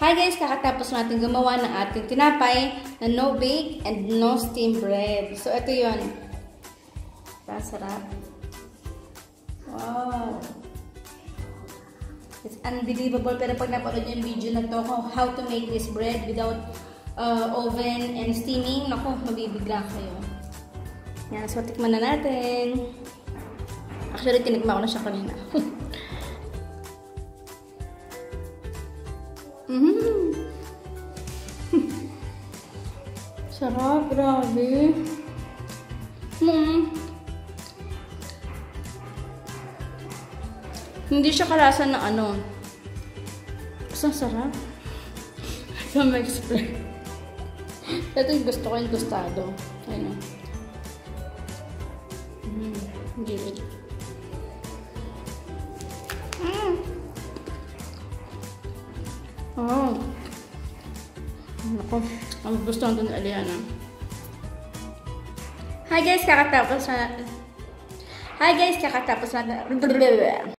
Hi guys, kakatapos natin gumawa ng ating tinapay na no bake and no steam bread. So ito yun. Ang sarap. Wow. It's unbelievable. Pero pag napanood yung video na to, how to make this bread without oven and steaming, naku, mabibigla kayo. Yan, so tikman na natin. Actually, tinikman ko na siya kanina. Sarap, grabe. Hindi siya kalasa na ano. Basta sarap. Ito ma-explain. Ito yung gusto ko, yung tostado. Ayun. Gilid. Oh. Ako, ang gusto ko doon Aliana. Hi guys, kakatapos na